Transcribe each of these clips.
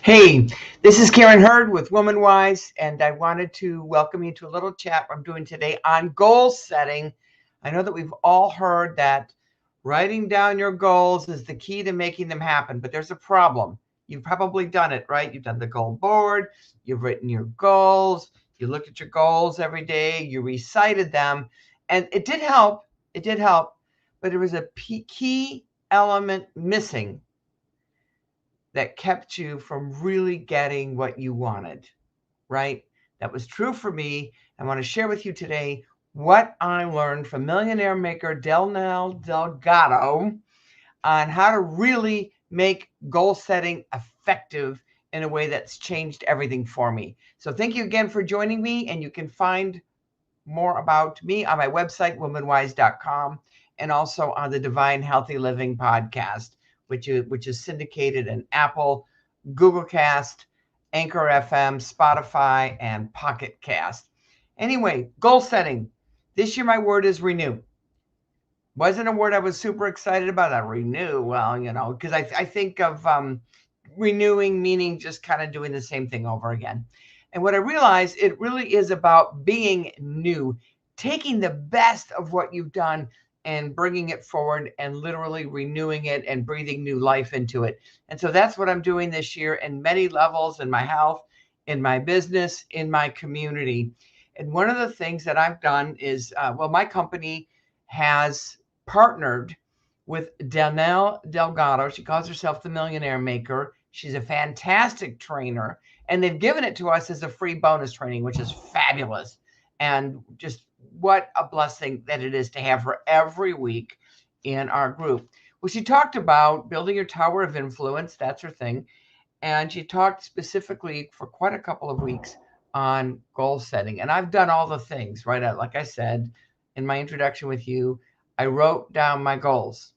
Hey, this is Karen Hurd with Woman Wise, and I wanted to welcome you to a little chat I'm doing today on goal setting. I know that we've all heard that writing down your goals is the key to making them happen, but there's a problem. You've probably done it, right? You've done the goal board, you've written your goals, you looked at your goals every day, you recited them, and it did help. It did help, but there was a key element missing that kept you from really getting what you wanted, right? That was true for me. I want to share with you today what I learned from Millionaire Maker Danelle Delgado on how to really make goal setting effective in a way that's changed everything for me. So thank you again for joining me, and you can find more about me on my website, womanwise.com, and also on the Divine Healthy Living podcast, which is syndicated in Apple, Google Cast, Anchor FM, Spotify, and Pocket Cast. Anyway, goal setting. This year, my word is renew. Wasn't a word I was super excited about. Renew, well, because I think of renewing meaning just kind of doing the same thing over again. And what I realized, it really is about being new, taking the best of what you've done and bringing it forward and literally renewing it and breathing new life into it. And so that's what I'm doing this year in many levels, in my health, in my business, in my community. And one of the things that I've done is, my company has partnered with Danelle Delgado. She calls herself the Millionaire Maker. She's a fantastic trainer, and they've given it to us as a free bonus training, which is fabulous. And just what a blessing that it is to have her every week in our group. Well, she talked about building your tower of influence. That's her thing. And she talked specifically for quite a couple of weeks on goal setting. And I've done all the things, right? Like I said in my introduction with you, I wrote down my goals.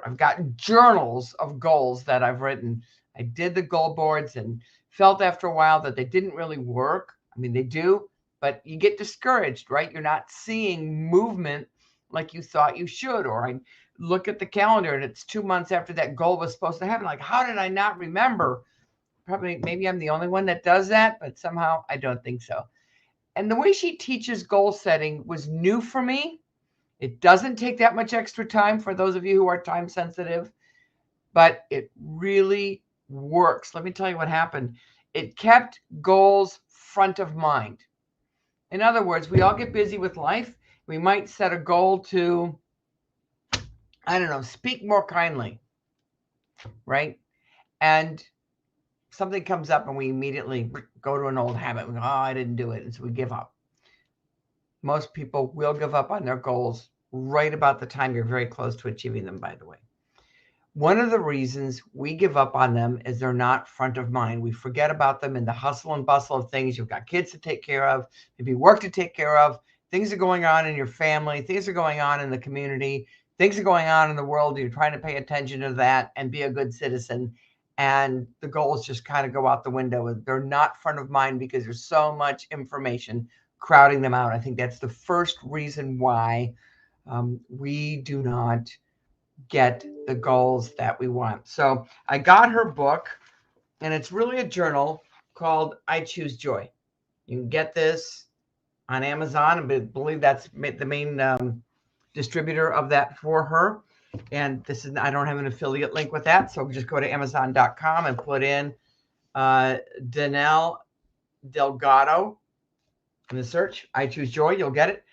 I've got journals of goals that I've written. I did the goal boards and felt after a while that they didn't really work. I mean, they do, but you get discouraged, right? You're not seeing movement like you thought you should. Or I look at the calendar and it's 2 months after that goal was supposed to happen. Like, how did I not remember? Probably, maybe I'm the only one that does that, but somehow I don't think so. And the way she teaches goal setting was new for me. It doesn't take that much extra time for those of you who are time sensitive, but it really works. Let me tell you what happened. It kept goals front of mind. In other words, we all get busy with life. We might set a goal to, I don't know, speak more kindly, right? And something comes up and we immediately go to an old habit. We go, oh, I didn't do it. And so we give up. Most people will give up on their goals right about the time you're very close to achieving them, by the way. One of the reasons we give up on them is they're not front of mind. We forget about them in the hustle and bustle of things. You've got kids to take care of, maybe work to take care of. Things are going on in your family. Things are going on in the community. Things are going on in the world. You're trying to pay attention to that and be a good citizen. And the goals just kind of go out the window. They're not front of mind because there's so much information crowding them out. I think that's the first reason why we do not get the goals that we want. So I got her book, and it's really a journal called I Choose Joy. You can get this on Amazon. I believe that's the main distributor of that for her. And I don't have an affiliate link with that. So just go to Amazon.com and put in Danelle Delgado in the search. I Choose Joy. You'll get it.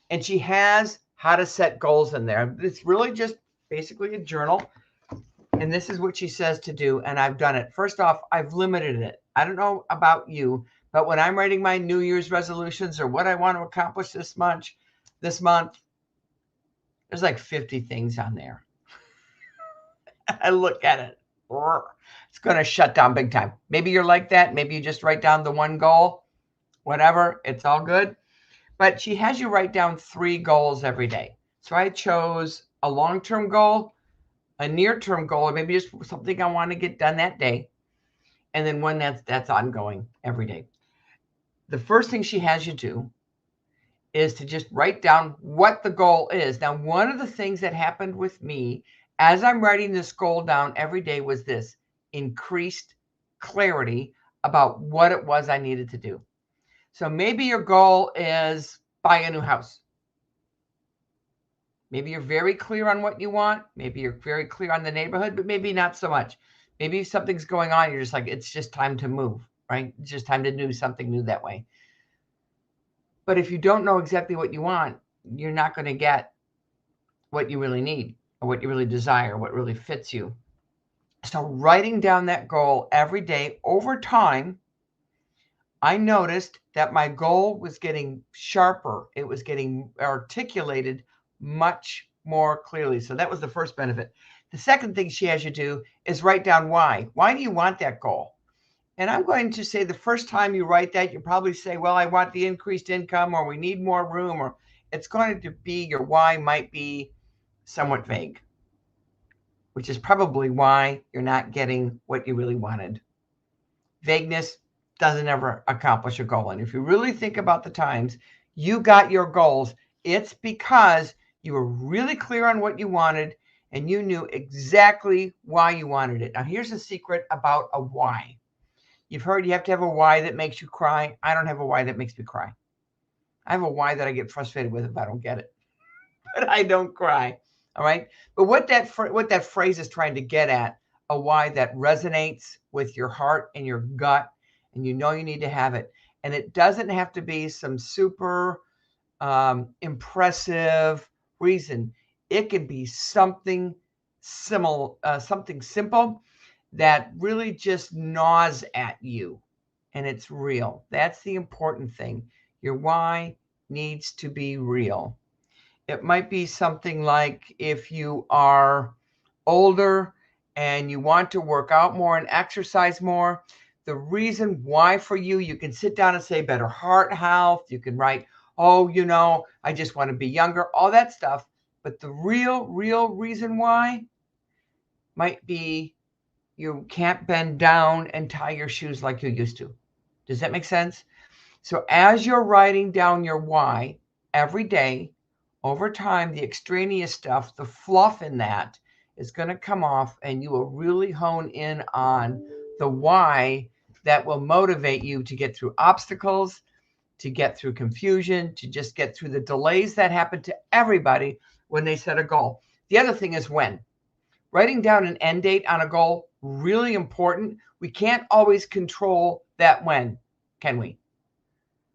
And she has how to set goals in there. It's really just basically a journal. And this is what she says to do. And I've done it. First off, I've limited it. I don't know about you, but when I'm writing my New Year's resolutions or what I want to accomplish this month, there's like 50 things on there. I look at it. It's going to shut down big time. Maybe you're like that. Maybe you just write down the one goal, whatever. It's all good. But she has you write down 3 goals every day. So I chose a long-term goal, a near-term goal, or maybe just something I want to get done that day, and then one that's ongoing every day. The first thing she has you do is to just write down what the goal is. Now, one of the things that happened with me as I'm writing this goal down every day was this: increased clarity about what it was I needed to do. So maybe your goal is buy a new house. Maybe you're very clear on what you want. Maybe you're very clear on the neighborhood, but maybe not so much. Maybe something's going on. You're just like, it's just time to move, right? It's just time to do something new that way. But if you don't know exactly what you want, you're not going to get what you really need or what you really desire, what really fits you. So writing down that goal every day over time, I noticed that my goal was getting sharper. It was getting articulated much more clearly. So that was the first benefit. The second thing she has you do is write down why. Why do you want that goal? And I'm going to say the first time you write that, you probably say, well, I want the increased income, or we need more room, or it's going to be, your why might be somewhat vague, which is probably why you're not getting what you really wanted. Vagueness doesn't ever accomplish a goal. And if you really think about the times you got your goals, it's because you were really clear on what you wanted and you knew exactly why you wanted it. Now, here's a secret about a why. You've heard you have to have a why that makes you cry. I don't have a why that makes me cry. I have a why that I get frustrated with if I don't get it, but I don't cry. All right. But what that phrase is trying to get at, a why that resonates with your heart and your gut, and you know you need to have it. And it doesn't have to be some super impressive reason. It can be something simple that really just gnaws at you, and it's real. That's the important thing. Your why needs to be real. It might be something like, if you are older and you want to work out more and exercise more, the reason why for you, you can sit down and say better heart health. You can write, oh, I just want to be younger, all that stuff. But the real reason why might be you can't bend down and tie your shoes like you used to. Does that make sense? So as you're writing down your why every day, over time, the extraneous stuff, the fluff in that is going to come off, and you will really hone in on the why that will motivate you to get through obstacles, to get through confusion, to just get through the delays that happen to everybody when they set a goal. The other thing is when. Writing down an end date on a goal, really important. We can't always control that when, can we?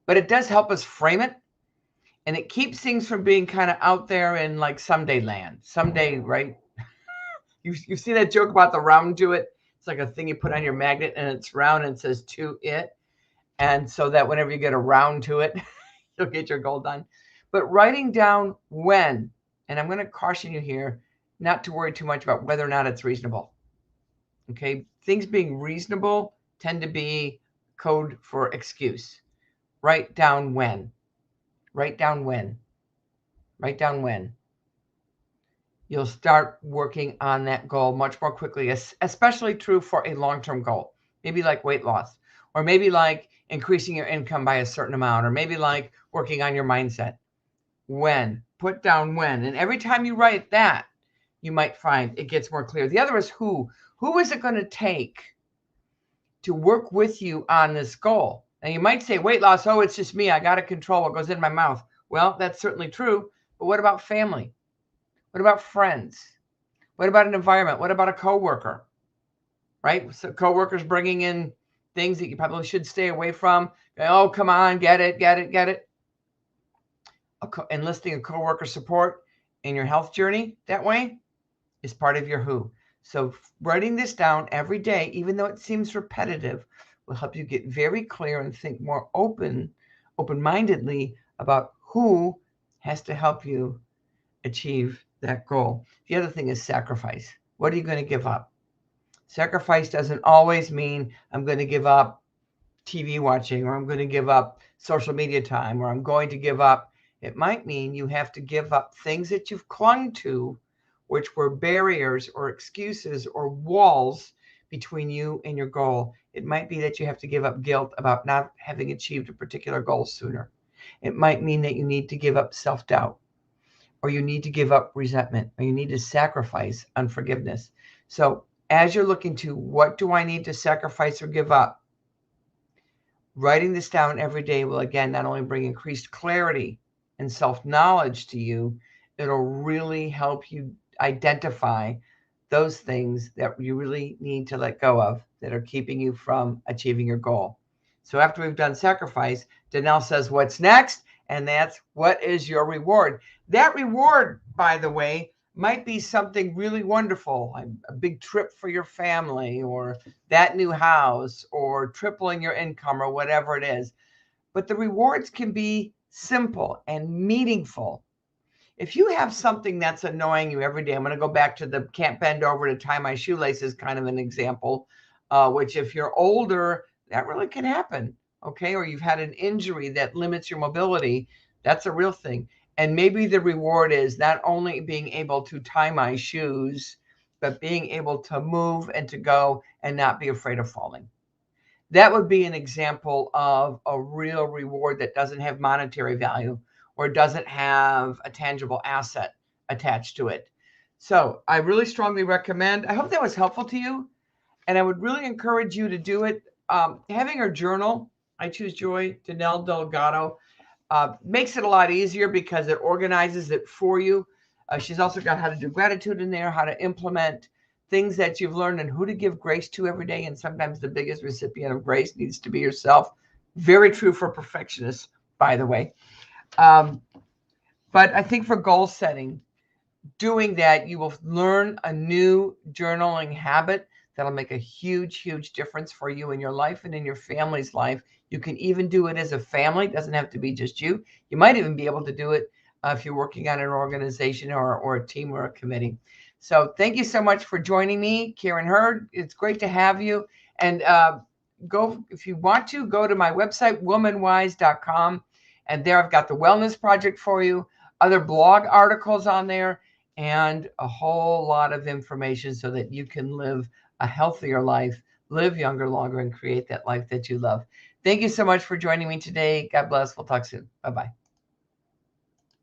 But it does help us frame it. And it keeps things from being kind of out there in like someday land. Someday, right? You see that joke about the round to it? It's like a thing you put on your magnet and it's round and it says to it. And so that whenever you get around to it, you'll get your goal done. But writing down when, and I'm going to caution you here not to worry too much about whether or not it's reasonable. Okay? Things being reasonable tend to be code for excuse. Write down when. Write down when. Write down when. You'll start working on that goal much more quickly, especially true for a long-term goal. Maybe like weight loss, or maybe like increasing your income by a certain amount, or maybe like working on your mindset. When. Put down when. And every time you write that, you might find it gets more clear. The other is who. Who is it going to take to work with you on this goal? And you might say weight loss, oh, it's just me. I got to control what goes in my mouth. Well, that's certainly true. But what about family? What about friends? What about an environment? What about a coworker? Right? So coworkers bringing in things that you probably should stay away from. Oh, come on, get it. Enlisting a coworker support in your health journey that way is part of your who. So writing this down every day, even though it seems repetitive, will help you get very clear and think more open-mindedly about who has to help you achieve that goal. The other thing is sacrifice. What are you going to give up? Sacrifice doesn't always mean I'm going to give up TV watching, or I'm going to give up social media time, or I'm going to give up. It might mean you have to give up things that you've clung to, which were barriers or excuses or walls between you and your goal. It might be that you have to give up guilt about not having achieved a particular goal sooner. It might mean that you need to give up self-doubt, or you need to give up resentment, or you need to sacrifice unforgiveness. So as you're looking to what do I need to sacrifice or give up, writing this down every day will, again, not only bring increased clarity and self-knowledge to you, it'll really help you identify those things that you really need to let go of that are keeping you from achieving your goal. So after we've done sacrifice, Danelle says, what's next? And that's, what is your reward? That reward, by the way, might be something really wonderful, a big trip for your family, or that new house, or tripling your income, or whatever it is. But the rewards can be simple and meaningful. If you have something that's annoying you every day, I'm going to go back to the can't bend over to tie my shoelaces kind of an example, which if you're older, that really can happen, okay? Or you've had an injury that limits your mobility, that's a real thing. And maybe the reward is not only being able to tie my shoes, but being able to move and to go and not be afraid of falling. That would be an example of a real reward that doesn't have monetary value or doesn't have a tangible asset attached to it. So I really strongly recommend, I hope that was helpful to you. And I would really encourage you to do it. Having a journal, I choose Joy Danelle Delgado, makes it a lot easier because it organizes it for you. She's also got how to do gratitude in there, how to implement things that you've learned and who to give grace to every day. And sometimes the biggest recipient of grace needs to be yourself. Very true for perfectionists, by the way. But I think for goal setting, doing that, you will learn a new journaling habit that'll make a huge, huge difference for you in your life and in your family's life. You can even do it as a family. It doesn't have to be just you. You might even be able to do it if you're working on an organization or a team or a committee. So thank you so much for joining me, Karen Hurd. It's great to have you. And go, if you want to, go to my website, womanwise.com. And there I've got the Wellness Project for you, other blog articles on there, and a whole lot of information so that you can live a healthier life, live younger, longer, and create that life that you love. Thank you so much for joining me today. God bless. We'll talk soon. Bye-bye.